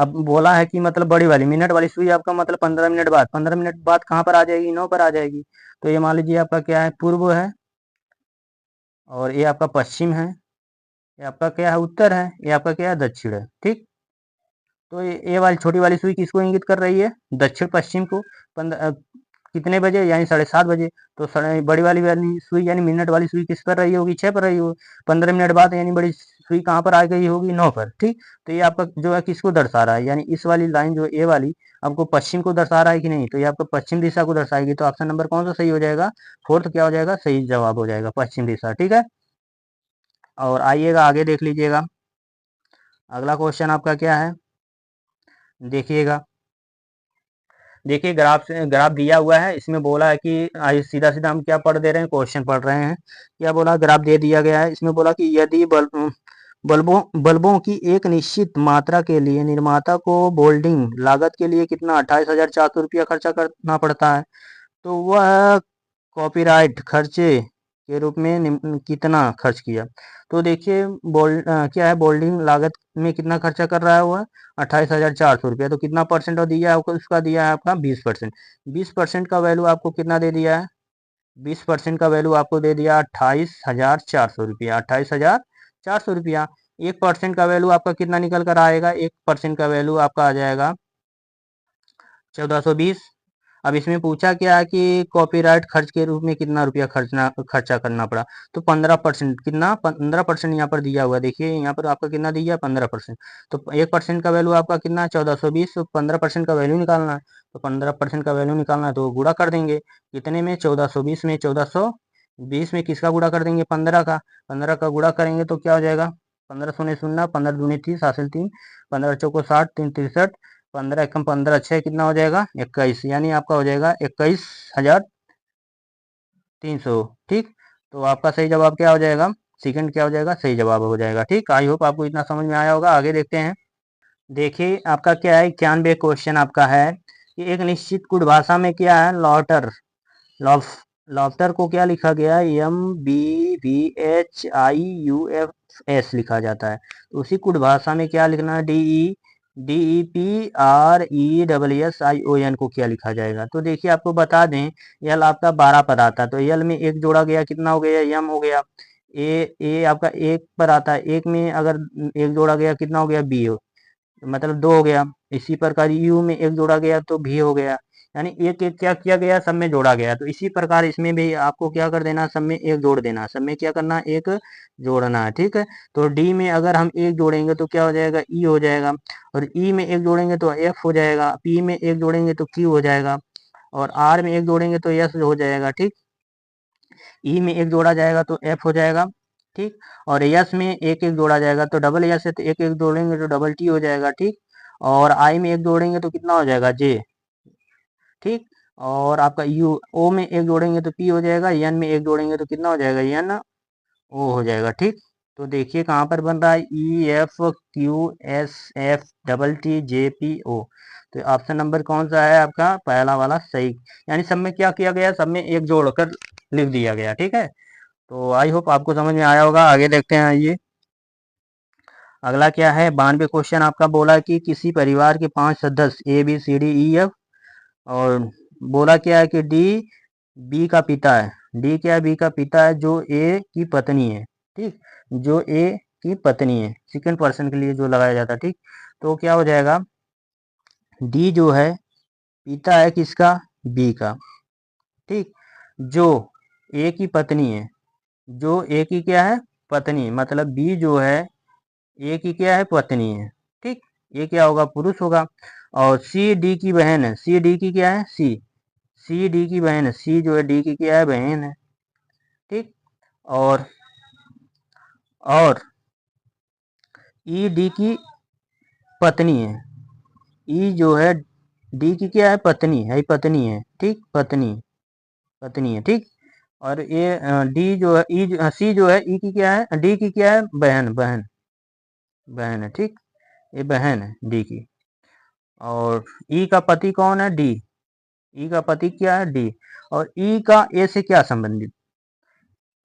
अब बोला है कि मतलब बड़ी वाली मिनट वाली सुई आपका मतलब 15 मिनट बाद, 15 मिनट बाद कहाँ पर आ जाएगी, 9 पर आ जाएगी। तो ये मान लीजिए आपका क्या है, पूर्व है, और ये आपका पश्चिम है, ये आपका क्या है, उत्तर है, ये आपका क्या है, दक्षिण है। ठीक, तो ये वाली छोटी वाली सुई किसको इंगित कर रही है, दक्षिण पश्चिम को। कितने बजे, यानी 7:30 बजे। तो बड़ी वाली वाली सुई यानी मिनट वाली सुई किस पर रही होगी, 6 पर रही होगी। 15 मिनट बाद यानी बड़ी सुई कहाँ पर आ गई होगी, 9 पर। ठीक, तो ये आपका जो है किसको दर्शा रहा है, यानी इस वाली लाइन जो ए वाली आपको पश्चिम को दर्शा रहा है कि नहीं, तो ये आपको पश्चिम दिशा को दर्शाएगी। तो ऑप्शन नंबर कौन सा सही हो जाएगा, फोर्थ क्या हो जाएगा, सही जवाब हो जाएगा, पश्चिम दिशा। ठीक है, और आइएगा आगे देख लीजिएगा, अगला क्वेश्चन आपका क्या है, देखिएगा। देखिए ग्राफ से ग्राफ दिया हुआ है, इसमें बोला है कि आइए सीधा सीधा हम क्या पढ़ दे रहे हैं, क्वेश्चन पढ़ रहे हैं। क्या बोला, ग्राफ दे दिया गया है, इसमें बोला कि यदि बल्बों की एक निश्चित मात्रा के लिए निर्माता को बोल्डिंग लागत के लिए कितना 28,400 रुपया खर्चा करना पड़ता है, तो वह कॉपीराइट खर्चे के रूप में कितना खर्च किया। तो देखिए क्या है, बोल्डिंग लागत में कितना खर्चा कर रहा है वह, 28,400 रुपया। तो कितना परसेंट दिया है आपको, उसका दिया है आपका 20%। 20% का वैल्यू आपको कितना दे दिया है, 20% का वैल्यू आपको दे दिया 28,400 रुपया, 28,400 रुपया। 1% का वैल्यू आपका कितना निकल कर आएगा, 1% का वैल्यू आपका आ जाएगा 1420। अब इसमें पूछा क्या है कि कॉपीराइट खर्च के रूप में कितना रुपया खर्चा करना पड़ा। तो 15%, कितना 15% यहाँ पर दिया हुआ है। देखिए यहाँ पर आपका कितना दिया, 15%। तो 1% का वैल्यू आपका कितना 1420, तो 15% का वैल्यू निकालना है। तो 15% का वैल्यू निकालना है तो गुणा कर देंगे कितने में, 1420 में, 1420 में किसका गुणा कर देंगे, 15 का। 15 का गुणा करेंगे तो क्या हो जाएगा, 15 शून्य शून्य, 15 दूनी 30, हासिल 3, 15 चौको 60, 3 63, 15 एकम 15, 6 कितना हो जाएगा 21, यानी आपका हो जाएगा 21,300। ठीक, तो आपका सही जवाब क्या हो जाएगा, सेकंड क्या हो जाएगा, सही जवाब हो जाएगा। ठीक, आई होप आपको इतना समझ में आया होगा। आगे देखते हैं। देखिए आपका क्या है, 91 क्वेश्चन आपका है कि एक निश्चित कुट भाषा में क्या है, लॉफ्टर को क्या लिखा गया है, MBVHIUFS लिखा जाता है। तो उसी कुट भाषा में क्या लिखना है, DEPRESSION को क्या लिखा जाएगा। तो देखिए आपको बता दें, यल आपका 12 पद आता है, तो यल में एक जोड़ा गया कितना हो गया, यम हो गया। ए आपका एक पर आता है, एक में अगर एक जोड़ा गया कितना हो गया, बी हो, मतलब 2 हो गया। इसी प्रकार यू में एक जोड़ा गया तो भी हो गया, यानी एक एक क्या किया गया, सब में जोड़ा गया। तो इसी प्रकार इसमें भी आपको क्या कर देना, सब में एक जोड़ देना, सब में क्या करना, एक जोड़ना है। ठीक है, तो डी में अगर हम एक जोड़ेंगे तो क्या हो जाएगा, ई हो जाएगा, और ई में एक जोड़ेंगे तो एफ हो जाएगा, पी में एक जोड़ेंगे तो क्यू हो जाएगा, और आर में एक जोड़ेंगे तो एस हो जाएगा। ठीक, ई में एक जोड़ा जाएगा तो एफ हो जाएगा। ठीक, और यस में एक एक जोड़ा जाएगा तो डबल यस है, तो एक एक जोड़ेंगे तो डबल टी हो जाएगा। ठीक, और आई में एक जोड़ेंगे तो कितना हो जाएगा, जे। ठीक, और आपका यू ओ में एक जोड़ेंगे तो पी हो जाएगा, एन में एक जोड़ेंगे तो कितना हो जाएगा, एन ओ हो जाएगा। ठीक, तो देखिए कहाँ पर बन रहा है, EFQSFTTJPO। तो ऑप्शन नंबर कौन सा है आपका, पहला वाला सही, यानी सब में क्या किया गया, सब में एक जोड़कर लिख दिया गया। ठीक है, तो आई होप आपको समझ में आया होगा। आगे देखते हैं, आइए अगला क्या है, 92 क्वेश्चन आपका बोला कि किसी परिवार के 5 सदस्य ABCDEF, और बोला क्या है कि डी बी का पिता है, डी क्या है, बी का पिता है, जो ए की पत्नी है। ठीक, जो ए की पत्नी है, सेकंड पर्सन के लिए जो लगाया जाता है। ठीक, तो क्या हो जाएगा, डी जो है पिता है किसका, बी का। ठीक, जो ए की पत्नी है, जो ए की क्या है, पत्नी, मतलब बी जो है ए की क्या है, पत्नी है। ठीक, ये क्या होगा, पुरुष होगा। और सी डी की बहन है, सी डी की क्या है, सी डी की बहन है, सी जो है डी की क्या है, बहन है। ठीक, और ई डी की पत्नी है। ई जो है डी की क्या है, पत्नी है, पत्नी है, ठीक, पत्नी, पत्नी है, ठीक। और ये डी जो है, ई सी जो है, ई की क्या है, डी की क्या है, बहन, बहन, बहन है, ठीक, ये बहन है डी की। और ई का पति कौन है, डी, ई का पति क्या है, डी। और ई का ए से क्या संबंधित,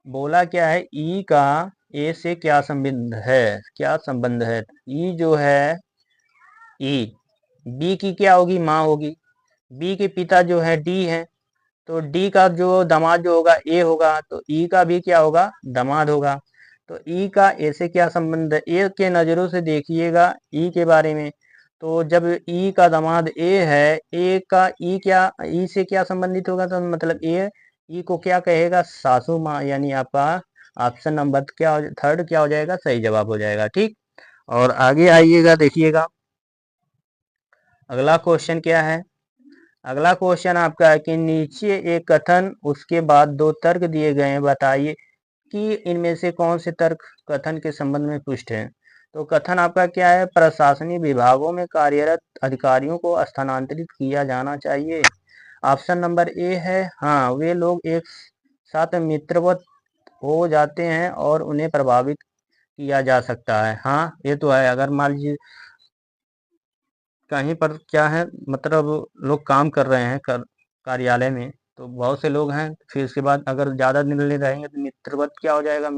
बोला क्या है, ई का ए से क्या संबंध है, क्या संबंध है। ई जो है, ई बी की क्या होगी, माँ होगी। बी के पिता जो है डी है, तो डी का जो दामाद जो होगा ए होगा, तो ई का भी क्या होगा, दामाद होगा। तो ई का ए से क्या संबंध है, ए के नज़रों से देखिएगा ई के बारे में। तो जब ई का दामाद ए है, ए का ई क्या, ई से क्या संबंधित होगा, तो मतलब ए ई को क्या कहेगा, सासू माँ, यानी आपका ऑप्शन नंबर क्या, थर्ड क्या हो जाएगा, सही जवाब हो जाएगा, ठीक। और आगे आइएगा, देखिएगा अगला क्वेश्चन क्या है। अगला क्वेश्चन आपका है कि नीचे एक कथन, उसके बाद दो तर्क दिए गए हैं, बताइए कि इनमें से कौन से तर्क कथन के संबंध में पुष्ट है। तो कथन आपका क्या है, प्रशासनिक विभागों में कार्यरत अधिकारियों को स्थानांतरित किया जाना चाहिए। ऑप्शन नंबर ए है, हाँ, वे लोग एक साथ मित्रवत हो जाते हैं और उन्हें प्रभावित किया जा सकता है। हाँ, ये तो है, अगर मान लीजिए कहीं पर क्या है, मतलब लोग काम कर रहे हैं कार्यालय में, तो बहुत से लोग हैं, फिर उसके बाद अगर ज़्यादा दिन ले रहेंगे तो मित्रवत क्या हो जाएगा,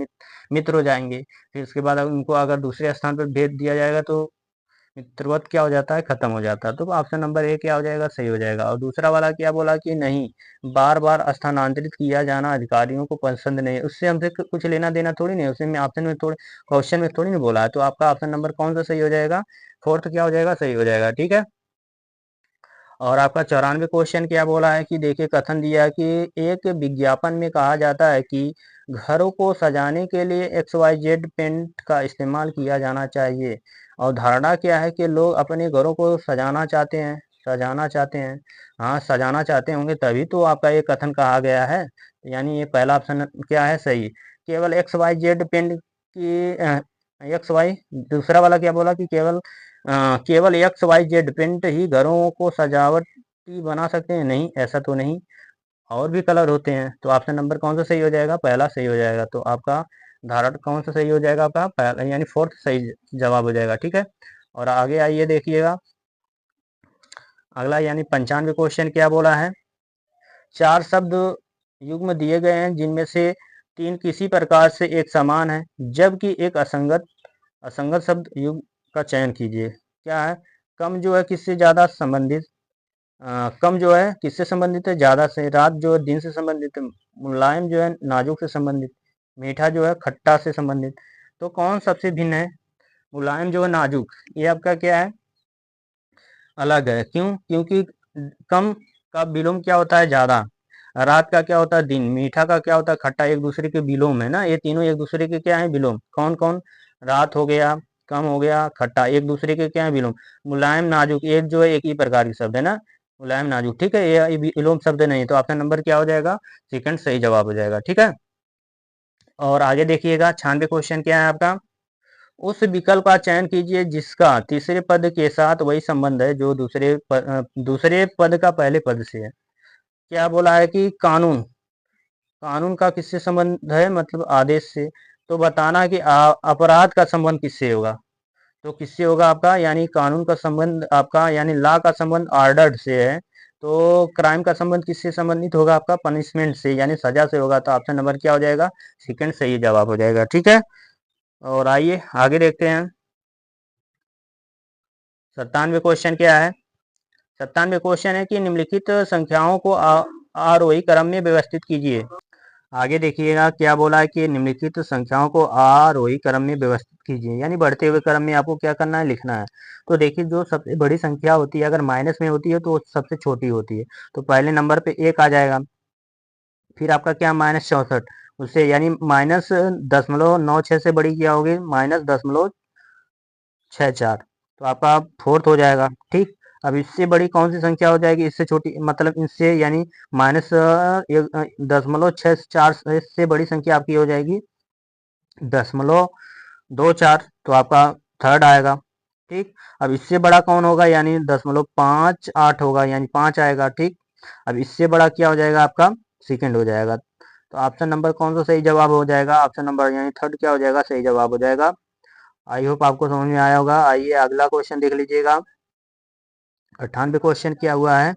मित्र हो जाएंगे। फिर उसके बाद अगर उनको अगर दूसरे स्थान पर भेज दिया जाएगा तो मित्रवत क्या हो जाता है, खत्म हो जाता है। तो ऑप्शन नंबर ए क्या हो जाएगा, सही हो जाएगा। और दूसरा वाला क्या बोला कि नहीं, बार बार स्थानांतरित किया जाना अधिकारियों को पसंद नहीं है, उससे हमसे कुछ लेना देना थोड़ी नहीं, उसमें ऑप्शन में थोड़ी, क्वेश्चन में थोड़ी नहीं बोला है। तो आपका ऑप्शन नंबर कौन सा सही हो जाएगा, फोर्थ क्या हो जाएगा, सही हो जाएगा, ठीक है। और आपका 94 क्वेश्चन क्या बोला है कि देखिए, कथन दिया है कि एक विज्ञापन में कहा जाता है कि घरों को सजाने के लिए XYZ पेंट का इस्तेमाल किया जाना चाहिए। और धारणा क्या है कि लोग अपने घरों को सजाना चाहते हैं, सजाना चाहते हैं। हाँ, सजाना चाहते होंगे तभी तो आपका ये कथन कहा गया है। यानी ये पहला ऑप्शन क्या है, सही। केवल XYZ पेंट की XY, दूसरा वाला क्या बोला कि केवल XYZ पेंट ही घरों को सजावटी बना सकते हैं, नहीं, ऐसा तो नहीं, और भी कलर होते हैं। तो ऑप्शन नंबर कौन सा सही हो जाएगा, पहला सही हो जाएगा। तो आपका धारण कौन सा सही हो जाएगा, आपका पहला, यानी फोर्थ सही जवाब हो जाएगा, ठीक है। और आगे आइए, देखिएगा अगला, यानी 95 क्वेश्चन क्या बोला है। चार शब्द युग्म दिए गए हैं, जिनमें से तीन किसी प्रकार से एक समान है, जबकि एक असंगत असंगत शब्द युग्म का चयन कीजिए। क्या है, कम जो है किससे ज़्यादा संबंधित, कम जो है किससे संबंधित है, ज़्यादा से। रात जो है दिन से संबंधित है। मुलायम जो है नाजुक से संबंधित। मीठा जो है खट्टा से संबंधित। तो कौन सबसे भिन्न है, मुलायम जो है नाजुक, ये आपका क्या है, अलग है। क्यों, क्योंकि कम का विलोम क्या होता है, ज़्यादा। रात का क्या होता है, दिन। मीठा का क्या होता है, खट्टा। एक दूसरे के विलोम है ना, ये तीनों एक दूसरे के क्या है, विलोम। कौन कौन, रात हो गया, कम हो गया, खट्टा, एक दूसरे के क्या है, विलोम। मुलायम नाजुक, एक जो है एक ही प्रकार की शब्द है ना, मुलायम नाजुक, ठीक है, ये विलोम शब्द नहीं। तो ऑप्शन नंबर क्या हो जाएगा, सेकंड सही जवाब हो जाएगा, ठीक है। और आगे देखिएगा, 96 क्वेश्चन क्या है आपका। उस विकल्प का चयन कीजिए जिसका तीसरे पद के साथ वही संबंध है जो दूसरे पद का पहले पद से है। क्या बोला है कि कानून, कानून का किससे संबंध है, मतलब आदेश से। तो बताना कि अपराध का संबंध किससे होगा। तो किससे होगा आपका, यानी कानून का संबंध आपका, यानी लॉ का संबंध ऑर्डर से है। तो क्राइम का संबंध किससे संबंधित होगा, आपका पनिशमेंट से, यानी सजा से होगा। तो ऑप्शन नंबर क्या हो जाएगा, सेकंड सही जवाब हो जाएगा, ठीक है। और आइए आगे देखते हैं, 97 क्वेश्चन क्या है। 97 क्वेश्चन है कि निम्नलिखित संख्याओं को आरोही क्रम में व्यवस्थित कीजिए। आगे देखिएगा क्या बोला है कि निम्नलिखित संख्याओं को आरोही क्रम में व्यवस्थित कीजिए, यानी बढ़ते हुए क्रम में आपको क्या करना है, लिखना है। तो देखिए, जो सबसे बड़ी संख्या होती है, अगर माइनस में होती है तो सबसे छोटी होती है। तो पहले नंबर पे एक आ जाएगा, फिर आपका क्या, -64, उससे यानी -0.96 से बड़ी क्या होगी, -0.64। तो आपका फोर्थ हो जाएगा, ठीक। अब इससे बड़ी कौन सी संख्या हो जाएगी, इससे छोटी, मतलब इससे, यानी -1.64 से बड़ी संख्या आपकी हो जाएगी 0.24। तो आपका थर्ड आएगा। ठीक। अब इससे बड़ा कौन होगा, यानी 0.58 होगा, यानी 5 आएगा। ठीक। अब इससे बड़ा क्या हो जाएगा आपका, सेकंड हो जाएगा। तो ऑप्शन नंबर कौन सा सही जवाब हो जाएगा, ऑप्शन नंबर यानी थर्ड क्या हो जाएगा, सही जवाब हो जाएगा। आई होप आपको समझ में आया होगा। आइए अगला क्वेश्चन देख लीजिएगा। 98 क्वेश्चन क्या हुआ है।